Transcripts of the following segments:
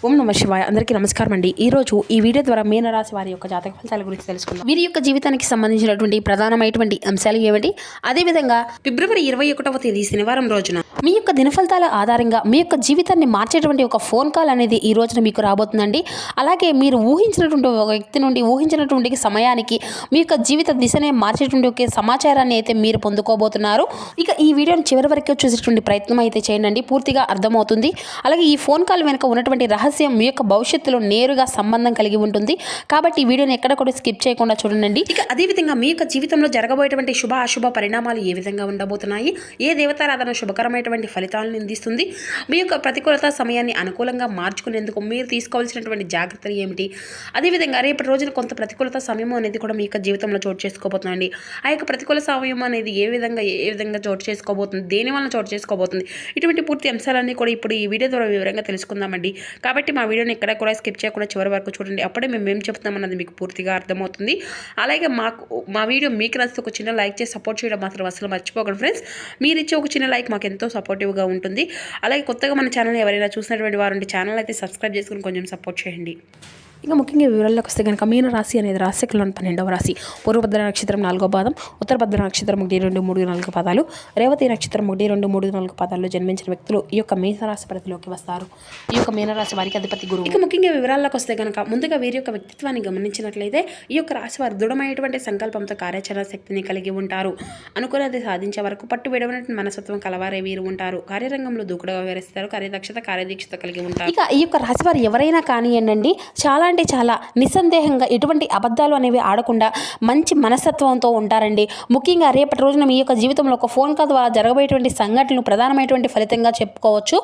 ఓం నమః శివాయ. అందరికీ నమస్కారం అండి. ఈరోజు ఈ వీడియో ద్వారా మీనరాశి వారి యొక్క జాతక ఫలితాల గురించి తెలుసుకుందాం. వీరి యొక్క జీవితానికి సంబంధించినటువంటి ప్రధానమైనటువంటి అంశాలు ఏమిటి, అదేవిధంగా ఫిబ్రవరి 21వ తేదీ శనివారం రోజున మీ యొక్క దినఫలితాల ఆధారంగా మీ యొక్క జీవితాన్ని మార్చేటువంటి ఒక ఫోన్ కాల్ అనేది ఈ రోజున మీకు రాబోతుందండి. అలాగే మీరు ఊహించినటువంటి ఒక వ్యక్తి నుండి ఊహించినటువంటి సమయానికి మీ యొక్క జీవిత దిశనే మార్చేటువంటి ఒక సమాచారాన్ని అయితే మీరు పొందుకోబోతున్నారు. ఇక ఈ వీడియోని చివరి వరకు చూసేటువంటి ప్రయత్నం అయితే చేయండి, పూర్తిగా అర్థమవుతుంది. అలాగే ఈ ఫోన్ కాల్ వెనుక ఉన్నటువంటి రహస్యం మీ యొక్క భవిష్యత్తులో నేరుగా సంబంధం కలిగి ఉంటుంది. కాబట్టి ఈ వీడియోని ఎక్కడ కూడా స్కిప్ చేయకుండా చూడండి. ఇక అదేవిధంగా మీ యొక్క జీవితంలో జరగబోయేటువంటి శుభ అశుభ పరిణామాలు ఏ విధంగా ఉండబోతున్నాయి, ఏ దేవతారాధన శుభకరమైనటువంటి ఫలితాలను అందిస్తుంది, మీ యొక్క ప్రతికూలత సమయాన్ని అనుకూలంగా మార్చుకునేందుకు మీరు తీసుకోవాల్సినటువంటి జాగ్రత్తలు ఏమిటి, అదేవిధంగా రేపటి రోజున కొంత ప్రతికూలత సమయం అనేది కూడా మీ యొక్క జీవితంలో చోటు చేసుకోబోతుందండి. ఆ యొక్క ప్రతికూల సమయం అనేది ఏ విధంగా చోటు చేసుకోబోతుంది, దేని వలన చోటు చేసుకోబోతుంది, ఇటువంటి పూర్తి అంశాలన్నీ కూడా ఇప్పుడు ఈ వీడియో ద్వారా వివరంగా తెలుసుకుందామండి. కాబట్టి మా వీడియోని ఎక్కడ కూడా స్కిప్ చేయకుండా చివరి వరకు చూడండి. అప్పుడే మేము ఏం చెప్తున్నామన్నది మీకు పూర్తిగా అర్థమవుతుంది. అలాగే మా వీడియో మీకు నచ్చితే ఒక చిన్న లైక్ చేసి సపోర్ట్ చేయడం మాత్రం అసలు మర్చిపోకండి ఫ్రెండ్స్. మీరు ఇచ్చే ఒక చిన్న లైక్ మాకు ఎంతో సపోర్టివ్గా ఉంటుంది. అలాగే కొత్తగా మన ఛానల్ ఎవరైనా చూసినటువంటి వారు ఛానల్ అయితే సబ్స్క్రైబ్ చేసుకుని కొంచెం సపోర్ట్ చేయండి. ఇక ముఖ్యంగా వివరాల్లోకి వస్తే కనుక మీన రాశి అనేది రాశికులను 12వ రాశి. పూర్వభద్ర నక్షత్రం 4వ పాదం, ఉత్తరభద్ర నక్షత్రం 1, 2, 3, 4 పాదాలు, రేవతి నక్షత్రం 1, 2, 3, 4 పాదాల్లో జన్మించిన వ్యక్తులు ఈ యొక్క మీనరాశి పరిధిలోకి వస్తారు. ఈ యొక్క మీనరాశి వారికి అధిపతి గురువు. ఇక ముఖ్యంగా వివరాల్లోకి వస్తే కనుక ముందుగా వీరి యొక్క వ్యక్తిత్వాన్ని గమనించినట్లయితే ఈ యొక్క రాశి వారు దృఢమైనటువంటి సంకల్పంతో కార్యాచరణ శక్తిని కలిగి ఉంటారు. అనుకున్నది సాధించే వరకు పట్టు విడవనటువంటి మనస్తత్వం కలవారే వీరు ఉంటారు. కార్యరంగంలో దూకుడుగా వివరిస్తారు. కార్యదక్షత కార్యదీక్షత కలిగి ఉంటారు. ఇక ఈ యొక్క రాశి వారు ఎవరైనా కానివ్వండి, చాలా నిస్సందేహంగా ఎటువంటి అబద్ధాలు అనేవి ఆడకుండా మంచి మనస్తత్వంతో ఉంటారండి. ముఖ్యంగా రేపటి రోజున మీ యొక్క జీవితంలో ఒక ఫోన్ కాల్ ద్వారా జరగబోయేటువంటి సంఘటనలు ప్రధానమైనటువంటి ఫలితంగా చెప్పుకోవచ్చు.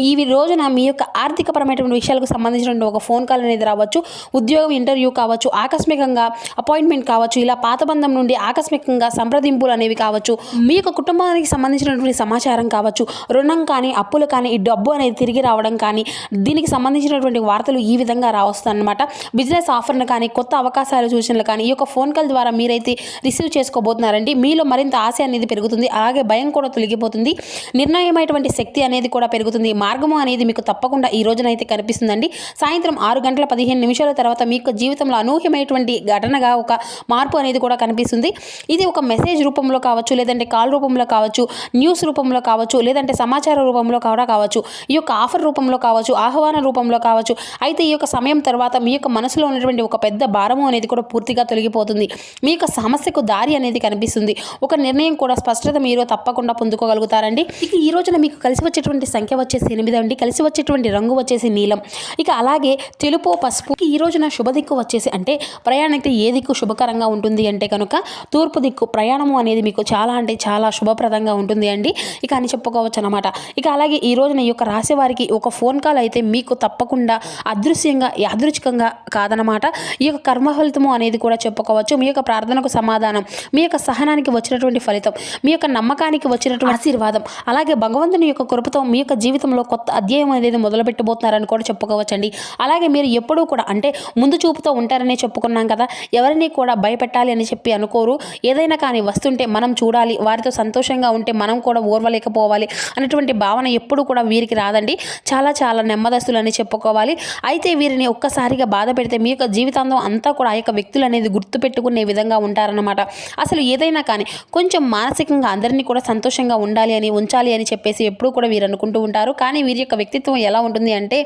ఈ రోజున మీ యొక్క ఆర్థికపరమైనటువంటి విషయాలకు సంబంధించినటువంటి ఒక ఫోన్ కాల్ అనేది రావచ్చు, ఉద్యోగం ఇంటర్వ్యూ కావచ్చు, ఆకస్మికంగా అపాయింట్మెంట్ కావచ్చు, ఇలా పాత బంధం నుండి ఆకస్మికంగా సంప్రదింపులు అనేవి కావచ్చు, మీ యొక్క కుటుంబానికి సంబంధించినటువంటి సమాచారం కావచ్చు, రుణం కానీ అప్పులు కానీ ఈ డబ్బు అనేది తిరిగి రావడం కానీ దీనికి సంబంధించినటువంటి వార్తలు ఈ విధంగా రావస్తాయి అన్నమాట. బిజినెస్ ఆఫర్ను కానీ కొత్త అవకాశాల సూచనలు కానీ ఈ యొక్క ఫోన్ కాల్ ద్వారా మీరైతే రిసీవ్ చేసుకోబోతున్నారండి. మీలో మరింత ఆశ అనేది పెరుగుతుంది. అలాగే భయం కూడా తొలగిపోతుంది. నిర్ణయమైనటువంటి శక్తి అనేది కూడా పెరుగుతుంది. మార్గము అనేది మీకు తప్పకుండా ఈ రోజునైతే కనిపిస్తుందండి. సాయంత్రం 6:15 తర్వాత మీ యొక్క జీవితంలో అనూహ్యమైనటువంటి ఘటనగా ఒక మార్పు అనేది కూడా కనిపిస్తుంది. ఇది ఒక మెసేజ్ రూపంలో కావచ్చు, లేదంటే కాల్ రూపంలో కావచ్చు, న్యూస్ రూపంలో కావచ్చు, లేదంటే సమాచార రూపంలో కూడా కావచ్చు, ఈ యొక్క ఆఫర్ రూపంలో కావచ్చు, ఆహ్వాన రూపంలో కావచ్చు. అయితే ఈ యొక్క సమయం తర్వాత మీ యొక్క మనసులో ఉన్నటువంటి ఒక పెద్ద భారము అనేది కూడా పూర్తిగా తొలగిపోతుంది. మీ యొక్క సమస్యకు దారి అనేది కనిపిస్తుంది. ఒక నిర్ణయం కూడా స్పష్టత మీరు తప్పకుండా పొందుకోగలుగుతారండి. ఇక ఈ రోజున మీకు కలిసి వచ్చేటువంటి సంఖ్య వచ్చేసి 8 అండి. కలిసి వచ్చేటువంటి రంగు వచ్చేసి నీలం. ఇక అలాగే తెలుపు పసుపు. ఈ రోజున శుభ దిక్కు వచ్చేసి అంటే ప్రయాణానికి ఏ దిక్కు శుభకరంగా ఉంటుంది అంటే కనుక తూర్పు దిక్కు ప్రయాణము అనేది మీకు చాలా శుభప్రదంగా ఉంటుంది అండి. ఇక అని చెప్పుకోవచ్చు అనమాట. ఇక అలాగే ఈ రోజున ఈ యొక్క రాశి వారికి ఒక ఫోన్ కాల్ అయితే మీకు తప్పకుండా యాదృచ్ఛికంగా కాదనమాట. ఈ యొక్క కర్మ ఫలితము అనేది కూడా చెప్పుకోవచ్చు. మీ యొక్క ప్రార్థనకు సమాధానం, మీ యొక్క సహనానికి వచ్చినటువంటి ఫలితం, మీ యొక్క నమ్మకానికి వచ్చినటువంటి ఆశీర్వాదం, అలాగే భగవంతుని యొక్క కృపతో మీ యొక్క జీవితంలో కొత్త అధ్యాయం అనేది మొదలు పెట్టబోతున్నారని కూడా చెప్పుకోవచ్చండి. అలాగే మీరు ఎప్పుడూ కూడా అంటే ముందు చూపుతో ఉంటారని చెప్పుకున్నాం కదా, ఎవరిని కూడా భయపెట్టాలి అని చెప్పి అనుకోరు. ఏదైనా కానీ వస్తుంటే మనం చూడాలి, వారితో సంతోషంగా ఉంటే మనం కూడా ఓర్వలేకపోవాలి అనేటువంటి భావన ఎప్పుడు కూడా వీరికి రాదండి. చాలా నెమ్మదస్తులు అని చెప్పుకోవాలి. అయితే వీరిని ఒక్కసారిగా బాధ పెడితే మీ యొక్క జీవితాంతం అంతా కూడా ఆ యొక్క వ్యక్తులు అనేది గుర్తుపెట్టుకునే విధంగా ఉంటారన్నమాట. అసలు ఏదైనా కానీ కొంచెం మానసికంగా అందరినీ కూడా సంతోషంగా ఉంచాలి అని చెప్పేసి ఎప్పుడూ కూడా వీరు అనుకుంటూ ఉంటారు. కానీ వీరి యొక్క వ్యక్తిత్వం ఎలా ఉంటుంది అంటే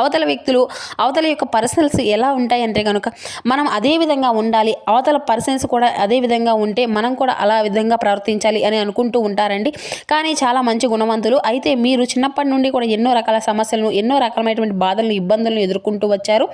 అవతల యొక్క పర్సనల్స్ ఎలా ఉంటాయి అంటే కనుక మనం అదే విధంగా ఉండాలి, అవతల పర్సన్స్ కూడా అదే విధంగా ఉంటే మనం కూడా అలా విధంగా ప్రవర్తించాలి అని అనుకుంటూ ఉంటారండి. కానీ చాలా మంచి గుణవంతులు. అయితే మీరు చిన్నప్పటి నుండి కూడా ఎన్నో రకాల సమస్యలను, ఎన్నో రకాలమైనటువంటి బాధలను, ఇబ్బందులను ఎదుర్కొంటూ వచ్చారు.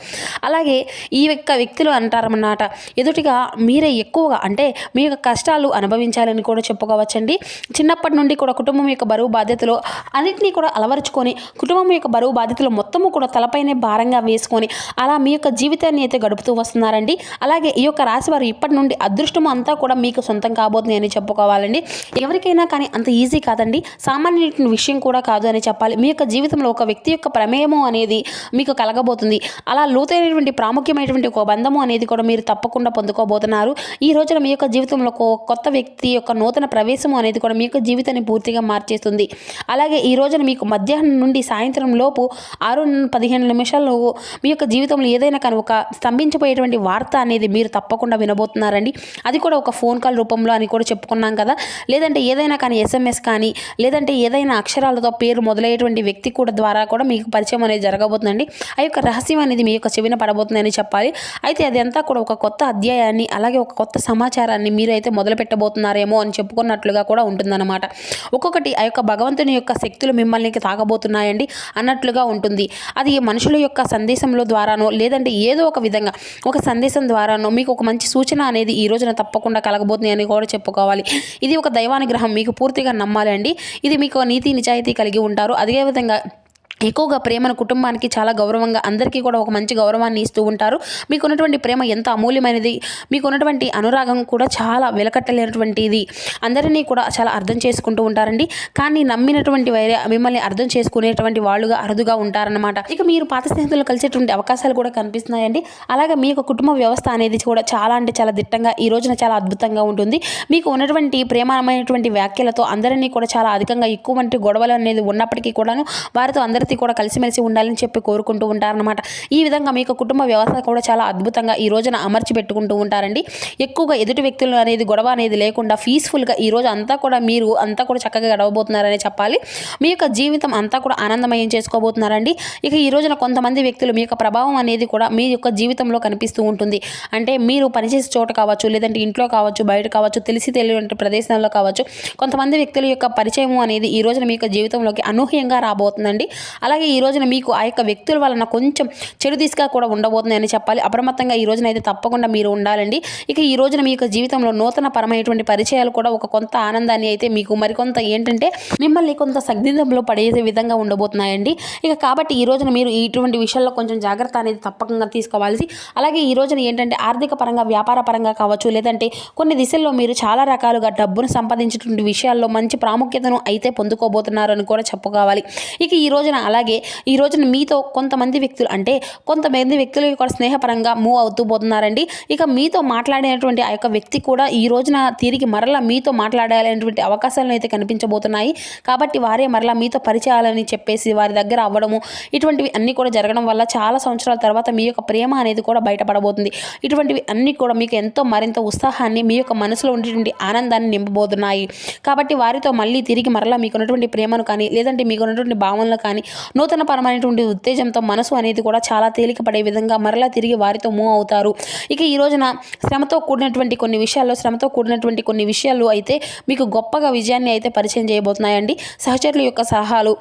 అలాగే ఈ యొక్క వ్యక్తులు అంటారన్నమాట, ఎదుటిగా మీరే ఎక్కువగా అంటే మీ యొక్క కష్టాలు అనుభవించాలని కూడా చెప్పుకోవచ్చండి. చిన్నప్పటి నుండి కూడా కుటుంబం యొక్క బరువు బాధ్యతలు అన్నింటినీ కూడా అలవరుచుకొని కుటుంబం యొక్క బరువు బాధ్యతలు మొత్తము కూడా తలపైనే భారంగా వేసుకొని అలా మీ యొక్క జీవితాన్ని అయితే గడుపుతూ వస్తున్నారండి. అలాగే ఈ యొక్క రాశి వారు ఇప్పటి నుండి అదృష్టం అంతా కూడా మీకు సొంతం కాబోతుంది అని చెప్పుకోవాలండి. ఎవరికైనా కానీ అంత ఈజీ కాదండి, సామాన్య విషయం కూడా కాదు అని చెప్పాలి. మీ యొక్క జీవితంలో ఒక వ్యక్తి యొక్క ప్రమేయము అనేది మీకు కలగబోతుంది. అలా లోతైన కొత్తైనటువంటి ప్రాముఖ్యమైనటువంటి ఒక బంధము అనేది కూడా మీరు తప్పకుండా పొందుకోబోతున్నారు. ఈ రోజున మీ యొక్క జీవితంలో కొత్త వ్యక్తి యొక్క నూతన ప్రవేశము అనేది కూడా మీ యొక్క జీవితాన్ని పూర్తిగా మార్చేస్తుంది. అలాగే ఈ రోజున మీకు మధ్యాహ్నం నుండి సాయంత్రం లోపు 6-15 మీ యొక్క జీవితంలో ఏదైనా కానీ ఒక స్తంభించిపోయేటువంటి వార్త అనేది మీరు తప్పకుండా వినబోతున్నారండి. అది కూడా ఒక ఫోన్ కాల్ రూపంలో అని కూడా చెప్పుకున్నాం కదా. లేదంటే ఏదైనా కానీ SMS కానీ, లేదంటే ఏదైనా అక్షరాలతో పేరు మొదలయ్యేటువంటి వ్యక్తి కూడా ద్వారా కూడా మీకు పరిచయం అనేది జరగబోతుందండి. ఆ యొక్క రహస్యం అనేది మీ యొక్క చెవిన పడబోతుందని చెప్పాలి. అయితే అదంతా కూడా ఒక కొత్త అధ్యాయాన్ని, అలాగే ఒక కొత్త సమాచారాన్ని మీరైతే మొదలు పెట్టబోతున్నారేమో అని చెప్పుకున్నట్లుగా కూడా ఉంటుందన్నమాట. ఒక్కొక్కటి ఆ యొక్క భగవంతుని యొక్క శక్తులు మిమ్మల్ని తాకబోతున్నాయండి అన్నట్లుగా ఉంటుంది. అది మనుషుల యొక్క సందేశంలో ద్వారానో, లేదంటే ఏదో ఒక విధంగా ఒక సందేశం ద్వారానో మీకు ఒక మంచి సూచన అనేది ఈ రోజున తప్పకుండా కలగబోతుంది అని కూడా చెప్పుకోవాలి. ఇది ఒక దైవానుగ్రహం, మీకు పూర్తిగా నమ్మాలండి. ఇది మీకు నీతి నిజాయితీ కలిగి ఉంటారు. అదేవిధంగా ఎక్కువగా ప్రేమను కుటుంబానికి చాలా గౌరవంగా, అందరికీ కూడా ఒక మంచి గౌరవాన్ని ఇస్తూ ఉంటారు. మీకు ఉన్నటువంటి ప్రేమ ఎంత అమూల్యమైనది, మీకు ఉన్నటువంటి అనురాగం కూడా చాలా వెలకట్టలేనటువంటిది. అందరినీ కూడా చాలా అర్థం చేసుకుంటూ ఉంటారండి. కానీ నమ్మినటువంటి మిమ్మల్ని అర్థం చేసుకునేటువంటి వాళ్ళుగా అరుదుగా ఉంటారన్నమాట. ఇక మీరు పాత స్నేహితులు కలిసేటువంటి అవకాశాలు కూడా కనిపిస్తున్నాయండి. అలాగే మీ యొక్క కుటుంబ వ్యవస్థ అనేది కూడా చాలా అంటే చాలా దిట్టంగా ఈ రోజున చాలా అద్భుతంగా ఉంటుంది. మీకు ఉన్నటువంటి ప్రేమమైనటువంటి వ్యాఖ్యలతో అందరినీ కూడా చాలా అధికంగా ఎక్కువ వంటి గొడవలు అనేది ఉన్నప్పటికీ కూడాను వారితో అందరితో కూడా కలిసిమెలిసి ఉండాలని చెప్పి కోరుకుంటూ ఉంటారన్నమాట. ఈ విధంగా మీకు కుటుంబ వ్యవస్థ కూడా చాలా అద్భుతంగా ఈ రోజున అమర్చి పెట్టుకుంటూ ఉంటారండి. ఎక్కువగా ఎదుటి వ్యక్తులు అనేది గొడవ అనేది లేకుండా పీస్ఫుల్గా ఈ రోజు అంతా కూడా మీరు అంతా కూడా చక్కగా గడవబోతున్నారని చెప్పాలి. మీ యొక్క జీవితం అంతా కూడా ఆనందమయం చేసుకోబోతున్నారండి. ఇక ఈ రోజున కొంతమంది వ్యక్తులు మీ యొక్క ప్రభావం అనేది కూడా మీ యొక్క జీవితంలో కనిపిస్తూ ఉంటుంది. అంటే మీరు పనిచేసే చోట కావచ్చు, లేదంటే ఇంట్లో కావచ్చు, బయట కావచ్చు, తెలియని ప్రదేశాల్లో కావచ్చు, కొంతమంది వ్యక్తుల యొక్క పరిచయం అనేది ఈ రోజున మీ యొక్క జీవితంలోకి అనూహ్యంగా రాబోతుందండి. అలాగే ఈ రోజున మీకు ఆ యొక్క వ్యక్తుల వలన కొంచెం చెడు దిశగా కూడా ఉండబోతుందని చెప్పాలి. అప్రమత్తంగా ఈ రోజున అయితే తప్పకుండా మీరు ఉండాలండి. ఇక ఈ రోజున మీ యొక్క జీవితంలో నూతన పరమైనటువంటి పరిచయాలు కూడా ఒక కొంత ఆనందాన్ని అయితే మీకు మరికొంత ఏంటంటే మిమ్మల్ని కొంత సగ్నిధంలో పడే విధంగా ఉండబోతున్నాయండి. ఇక కాబట్టి ఈ రోజున మీరు ఇటువంటి విషయాల్లో కొంచెం జాగ్రత్త అనేది తప్పకుండా తీసుకోవాల్సి, అలాగే ఈ రోజున ఏంటంటే ఆర్థిక పరంగా, వ్యాపార పరంగా కావచ్చు, లేదంటే కొన్ని దిశల్లో మీరు చాలా రకాలుగా డబ్బును సంపాదించేటువంటి విషయాల్లో మంచి ప్రాముఖ్యతను అయితే పొందుకోబోతున్నారు అని కూడా చెప్పుకోవాలి. ఇక ఈ రోజున అలాగే ఈ రోజున మీతో కొంతమంది వ్యక్తులు అంటే కొంతమంది వ్యక్తులు కూడా స్నేహపరంగా మూవ్ అవుతూ పోతున్నారండి. ఇక మీతో మాట్లాడేటువంటి ఆ యొక్క వ్యక్తి కూడా ఈ రోజున తిరిగి మరలా మీతో మాట్లాడాలనేటువంటి అవకాశాలను అయితే కనిపించబోతున్నాయి. కాబట్టి వారే మరలా మీతో పరిచయాలని చెప్పేసి వారి దగ్గర అవ్వడము, ఇటువంటివి అన్నీ కూడా జరగడం వల్ల చాలా సంవత్సరాల తర్వాత మీ యొక్క ప్రేమ అనేది కూడా బయటపడబోతుంది. ఇటువంటివి అన్నీ కూడా మీకు ఎంతో మరింత ఉత్సాహాన్ని, మీ యొక్క మనసులో ఉండేటువంటి ఆనందాన్ని నింపబోతున్నాయి. కాబట్టి వారితో మళ్ళీ తిరిగి మరలా మీకున్నటువంటి ప్రేమను కానీ, లేదంటే మీకున్నటువంటి భావనలు కానీ నూతన పరమైనటువంటి ఉత్తేజంతో మనసు అనేది కూడా చాలా తేలికపడే విధంగా మరలా తిరిగి వారితో మూవ్ అవుతారు. ఇక ఈ రోజున శ్రమతో కూడినటువంటి కొన్ని విషయాలు అయితే మీకు గొప్పగా విజయాన్ని అయితే పరిచయం చేయబోతున్నాయండి. సహచరుల యొక్క సలహాలు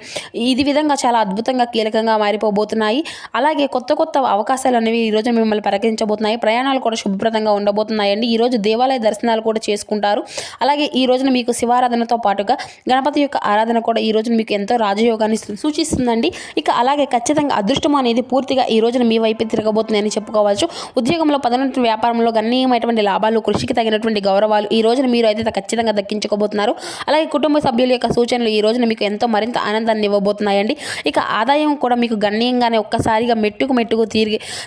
ఇది విధంగా చాలా అద్భుతంగా కీలకంగా మారిపోబోతున్నాయి. అలాగే కొత్త అవకాశాలు అనేవి ఈ రోజు మిమ్మల్ని పరిగణించబోతున్నాయి. ప్రయాణాలు కూడా శుభ్రతంగా ఉండబోతున్నాయండి. ఈ రోజు దేవాలయ దర్శనాలు కూడా చేసుకుంటారు. అలాగే ఈ రోజున మీకు శివారాధనతో పాటుగా గణపతి యొక్క ఆరాధన కూడా ఈ రోజున మీకు ఎంతో రాజయోగాన్ని సూచిస్తుందండి. ఇక అలాగే ఖచ్చితంగా అదృష్టం అనేది పూర్తిగా ఈ రోజున మీ వైపు తిరగబోతుందని చెప్పుకోవచ్చు. ఉద్యోగంలో, పదోన్నతి, వ్యాపారంలో గణనీయమైనటువంటి లాభాలు, కృషికి తగినటువంటి గౌరవాలు ఈ రోజున మీరు అయితే ఖచ్చితంగా దక్కించుకోబోతున్నారు. అలాగే కుటుంబ సభ్యుల యొక్క సూచనలు ఈ రోజున మీకు ఎంతో మరింత ఆనందాన్ని ఇవ్వబోతున్నాయండి. ఇక ఆదాయం కూడా మీకు గణనీయంగానే ఒక్కసారిగా మెట్టుకు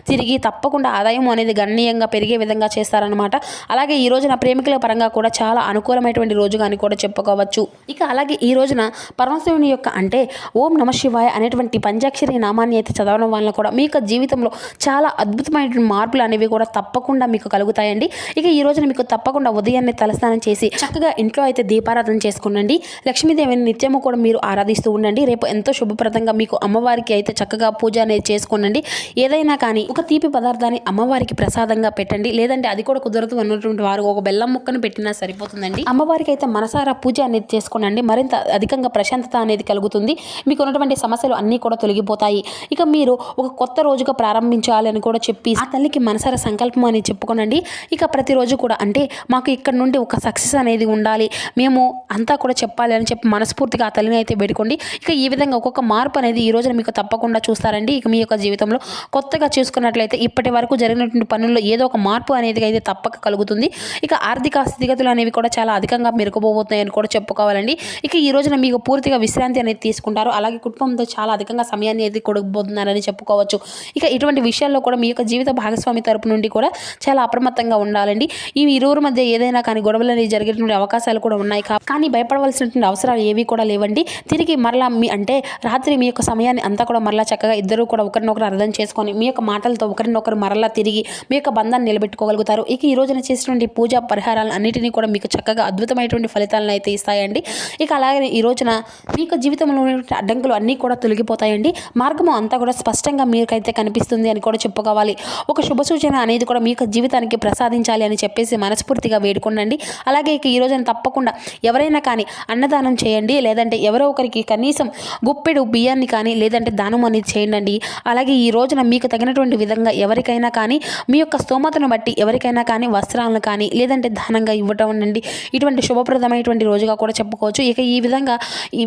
తిరిగి తప్పకుండా ఆదాయం అనేది గణనీయంగా పెరిగే విధంగా చేస్తారనమాట. అలాగే ఈ రోజున ప్రేమికుల పరంగా కూడా చాలా అనుకూలమైనటువంటి రోజుగా అని కూడా చెప్పుకోవచ్చు. ఇక అలాగే ఈ రోజున పరమశివుని యొక్క అంటే ఓం నమ శివాయ అనేటువంటి పంచాక్షరి నామాన్ని అయితే చదవడం వల్ల కూడా మీ యొక్క జీవితంలో చాలా అద్భుతమైన మార్పులు అనేవి కూడా తప్పకుండా మీకు కలుగుతాయండి. ఇక ఈ రోజున మీకు తప్పకుండా ఉదయాన్నే తలస్నానం చేసి చక్కగా ఇంట్లో అయితే దీపారాధన చేసుకునండి. లక్ష్మీదేవిని నిత్యము కూడా మీరు ఆరాధిస్తూ ఉండండి. రేపు ఎంతో శుభప్రదంగా మీకు అమ్మవారికి అయితే చక్కగా పూజ అనేది చేసుకోనండి. ఏదైనా కానీ ఒక తీపి పదార్థాన్ని అమ్మవారికి ప్రసాదంగా పెట్టండి. లేదంటే అది కూడా కుదరదు అన్నటువంటి వారు ఒక బెల్లం ముక్కను పెట్టినా సరిపోతుందండి. అమ్మవారికి అయితే మనసారా పూజ అనేది చేసుకోనండి. మరింత అధికంగా ప్రశాంతత అనేది కలుగుతుంది. మీకు ఉన్నటువంటి సమస్యలు అన్నీ కూడా తొలగిపోతాయి. ఇక మీరు ఒక కొత్త రోజుగా ప్రారంభించాలని కూడా చెప్పి ఆ తల్లికి మనసారా సంకల్పం అనేది చెప్పుకోనండి. ఇక ప్రతిరోజు కూడా అంటే మాకు ఇక్కడ నుండి ఒక సక్సెస్ అనేది ఉండాలి, మేము అంతా కూడా చెప్పాలి అని చెప్పి మనస్ఫూర్తిగా ఆ తల్లిని అయితే పెట్టుకోండి. ఇక ఈ విధంగా ఒక్కొక్క మార్పు అనేది ఈ రోజున మీకు తప్పకుండా చూస్తారండి. ఇక మీ యొక్క జీవితంలో కొత్తగా చూసుకున్నట్లయితే ఇప్పటి వరకు జరిగినటువంటి పనుల్లో ఏదో ఒక మార్పు అనేది అయితే తప్పక కలుగుతుంది. ఇక ఆర్థిక స్థితిగతులు అనేవి కూడా చాలా అధికంగా మెరుగుపోబోతున్నాయని కూడా చెప్పుకోవాలండి. ఇక ఈ రోజున మీకు పూర్తిగా విశ్రాంతి అనేది తీసుకుంటారు. అలాగే కుటుంబంతో చాలా అధికంగా సమయాన్ని అయితే కొడకపోతున్నారని చెప్పుకోవచ్చు. ఇక ఇటువంటి విషయాల్లో కూడా మీ యొక్క జీవిత భాగస్వామి తరపు నుండి కూడా చాలా అప్రమత్తంగా ఉండాలండి. ఈ ఇరువురి మధ్య ఏదైనా కానీ గొడవలు అనేవి జరిగేటువంటి అవకాశాలు కూడా ఉన్నాయి. కానీ భయపడవలసినటువంటి అవసరాలు ఏవి కూడా లేవండి. తిరిగి మరలా అంటే రాత్రి మీ యొక్క సమయాన్ని అంతా కూడా మరలా చక్కగా ఇద్దరు కూడా ఒకరినొకరు అర్థం చేసుకొని మీ యొక్క మాటలతో ఒకరినొకరు మరలా తిరిగి మీ యొక్క బంధాన్ని నిలబెట్టుకోగలుగుతారు. ఇక ఈ రోజున చేసినటువంటి పూజా పరిహారాలు అన్నిటినీ కూడా మీకు చక్కగా అద్భుతమైనటువంటి ఫలితాలను అయితే ఇస్తాయండి. ఇక అలాగే ఈ రోజున మీ యొక్క జీవితంలో ఉన్నటువంటి అడ్డంకులు అన్నీ కూడా తొలగిపోతాయండి. మార్గము అంతా కూడా స్పష్టంగా మీకైతే కనిపిస్తుంది అని కూడా చెప్పుకోవాలి. ఒక శుభ సూచన అనేది కూడా మీ యొక్క జీవితానికి ప్రసాదించాలి అని చెప్పేసి మనస్ఫూర్తిగా వేడుకోండి. అలాగే ఇక ఈ రోజున తప్పకుండా ఎవరైనా కానీ అన్నదానం చేయండి. లేదంటే ఎవరో ఒకరికి కనీసం గుప్పెడు బియ్యాన్ని కానీ లేదంటే దానం అనేది చేయండి. అలాగే ఈ రోజున మీకు తగినటువంటి విధంగా ఎవరికైనా కానీ మీ యొక్క స్తోమతను బట్టి ఎవరికైనా కానీ వస్త్రాలను కానీ లేదంటే దానంగా ఇవ్వటం అండి ఇటువంటి శుభప్రదమైనటువంటి రోజుగా కూడా చెప్పుకోవచ్చు. ఇక ఈ విధంగా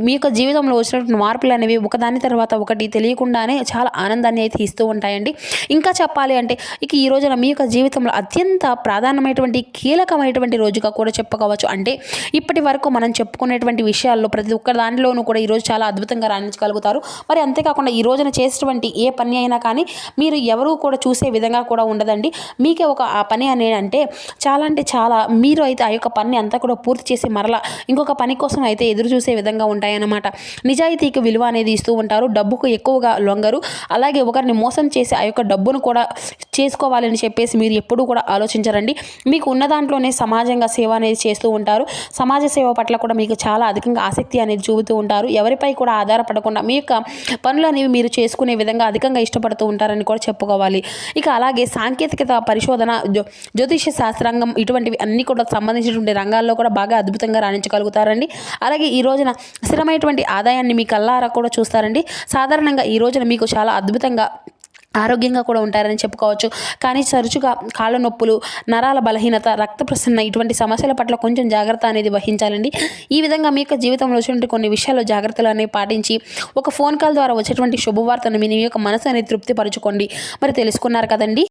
మీ యొక్క జీవితంలో వచ్చినటువంటి మార్పులు అనేవి ఒకదాని తర్వాత ఒకటి తెలియకుండానే చాలా ఆనందాన్ని అయితే ఇస్తూ ఉంటాయండి. ఇంకా చెప్పాలి అంటే ఇక ఈ రోజున మీ యొక్క జీవితంలో అత్యంత ప్రాధాన్యమైనటువంటి కీలకమైనటువంటి రోజుగా కూడా చెప్పుకోవచ్చు. అంటే ఇప్పటి వరకు మనం చెప్పుకునేటువంటి విషయాల్లో ప్రతి ఒక్క దాంట్లోనూ కూడా ఈరోజు చాలా అద్భుతంగా రాణించగలుగుతారు. మరి అంతేకాకుండా ఈ రోజున చేసేటువంటి ఏ పని అయినా కానీ మీరు ఎవరూ కూడా చూసే విధంగా కూడా ఉండదండి. మీకే ఒక ఆ పని అంటే చాలా మీరు అయితే ఆ యొక్క పని అంతా కూడా పూర్తి చేసి మరలా ఇంకొక పని కోసం అయితే ఎదురు చూసే విధంగా ఉంటాయన్నమాట. నిజాయితీకి విలువ అనేది ఇస్తూ ఉంటారు. డబ్బుకు ఎక్కువగా లొంగరు. అలాగే ఒకరిని మోసం చేసి ఆ యొక్క డబ్బును కూడా చేసుకోవాలని చెప్పేసి మీరు ఎప్పుడూ కూడా ఆలోచించరండి. మీకు ఉన్న దాంట్లోనే సమాజంగా సేవ అనేది చేస్తూ ఉంటారు. సమాజ సేవ పట్ల కూడా మీకు చాలా అధికంగా ఆసక్తి అనేది చూపుతూ ఉంటారు. ఎవరిపై కూడా ఆధారపడకుండా మీ యొక్క పనులు అనేవి మీరు చేసుకునే విధంగా అధికంగా ఇష్టపడుతూ ఉంటారని కూడా చెప్పుకోవాలి. ఇక అలాగే సాంకేతికత పరిశోధన జ్యోతిష శాస్త్రాంగం ఇటువంటివి అన్నీ కూడా సంబంధించినటువంటి రంగాల్లో కూడా బాగా అద్భుతంగా రాణించగలుగుతారండి. అలాగే ఈ రోజున స్థిరమైనటువంటి ఆదాయాన్ని మీ కళ్ళారా కూడా చూస్తారండి. సాధారణంగా ఈ రోజున మీకు చాలా అద్భుతంగా ఆరోగ్యంగా కూడా ఉంటారని చెప్పుకోవచ్చు. కానీ తరచుగా కాళ్ళ నొప్పులు, నరాల బలహీనత, రక్త ప్రసరణ ఇటువంటి సమస్యల పట్ల కొంచెం జాగ్రత్త అనేది వహించాలండి. ఈ విధంగా మీ యొక్క జీవితంలో వచ్చినటువంటి కొన్ని విషయాల్లో జాగ్రత్తలు అనేవి పాటించి ఒక ఫోన్ కాల్ ద్వారా వచ్చేటువంటి శుభవార్తను మీ యొక్క మనసు అనేది తృప్తిపరచుకోండి. మరి తెలుసుకున్నారు కదండి.